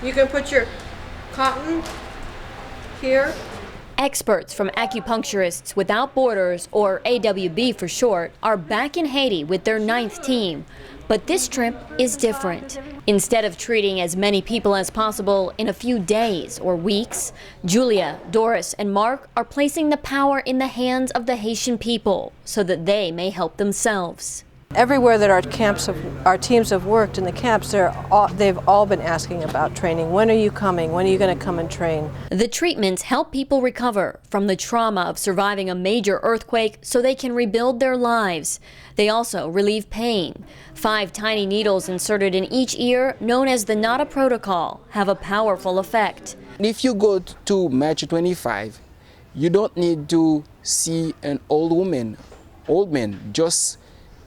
You can put your cotton here. Experts from Acupuncturists Without Borders, or AWB for short, are back in Haiti with their 9th team. But this trip is different. Instead of treating as many people as possible in a few days or weeks, Julia, Doris, and Mark are placing the power in the hands of the Haitian people so that they may help themselves. Everywhere that our teams have worked in the camps, they've all been asking about training. When are you coming? When are you going to come and train? The treatments help people recover from the trauma of surviving a major earthquake so they can rebuild their lives. They also relieve pain. 5 tiny needles inserted in each ear, known as the Nada protocol, have a powerful effect. If you go to Match 25, you don't need to see an old man,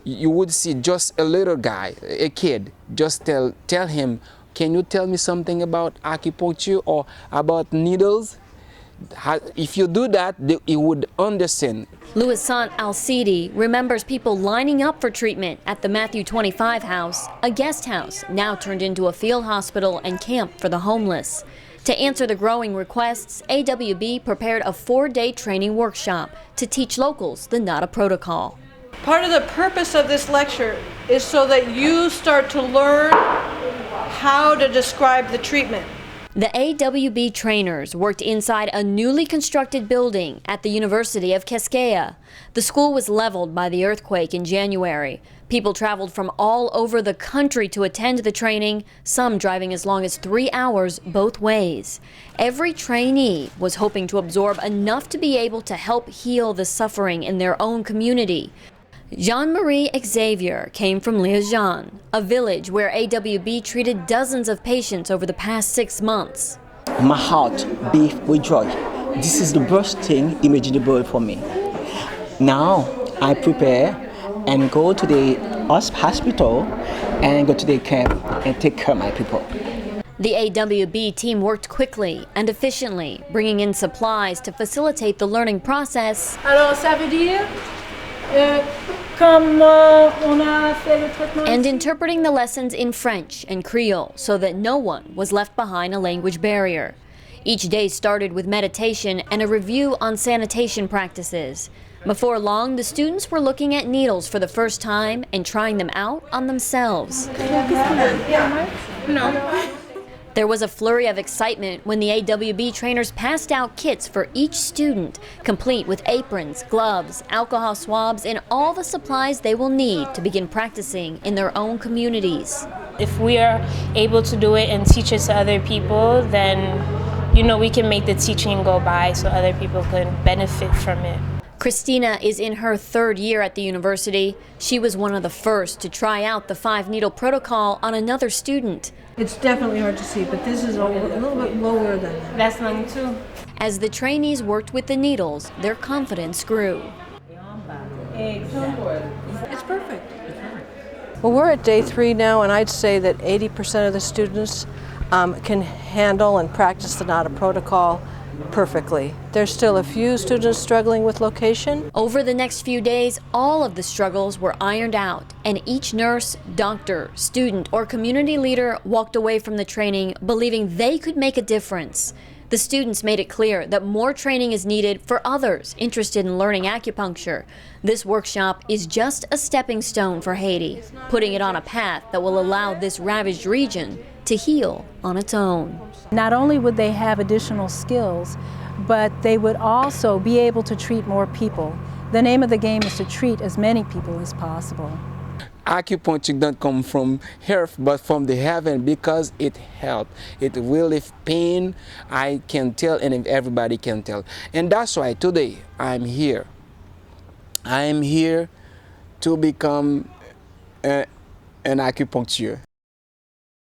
you would see just a little guy, a kid. Just tell him, can you tell me something about acupuncture or about needles? If you do that, he would understand. Louisant Alcidi remembers people lining up for treatment at the Matthew 25 house, a guest house now turned into a field hospital and camp for the homeless. To answer the growing requests, AWB prepared a 4-day training workshop to teach locals the Nada protocol. Part of the purpose of this lecture is so that you start to learn how to describe the treatment. The AWB trainers worked inside a newly constructed building at the University of Quisqueya. The school was leveled by the earthquake in January. People traveled from all over the country to attend the training, some driving as long as 3 hours both ways. Every trainee was hoping to absorb enough to be able to help heal the suffering in their own community. Jean-Marie Xavier came from Liégeon, a village where AWB treated dozens of patients over the past 6 months. My heart beats with joy. This is the best thing imaginable for me. Now I prepare and go to the hospital and go to the camp and take care of my people. The AWB team worked quickly and efficiently, bringing in supplies to facilitate the learning process. Alors, ça veut dire, and interpreting the lessons in French and Creole so that no one was left behind a language barrier. Each day started with meditation and a review on sanitation practices. Before long, the students were looking at needles for the first time and trying them out on themselves. no. There was a flurry of excitement when the AWB trainers passed out kits for each student, complete with aprons, gloves, alcohol swabs, and all the supplies they will need to begin practicing in their own communities. If we are able to do it and teach it to other people, then, we can make the teaching go by so other people can benefit from it. Christina is in her 3rd year at the university. She was one of the first to try out the 5-needle protocol on another student. It's definitely hard to see, but this is a little bit lower than that. That's mine too. As the trainees worked with the needles, their confidence grew. It's perfect. Well, we're at day 3 now, and I'd say that 80% of the students can handle and practice the Nada protocol perfectly. There's still a few students struggling with location. Over the next few days, all of the struggles were ironed out, and each nurse, doctor, student, or community leader walked away from the training believing they could make a difference. The students made it clear that more training is needed for others interested in learning acupuncture. This workshop is just a stepping stone for Haiti, putting it on a path that will allow this ravaged region to heal on its own. Not only would they have additional skills, but they would also be able to treat more people. The name of the game is to treat as many people as possible. Acupuncture don't come from earth but from the heaven because it helps. It relieves pain, I can tell, and everybody can tell. And that's why today I'm here. I'm here to become an acupuncturist.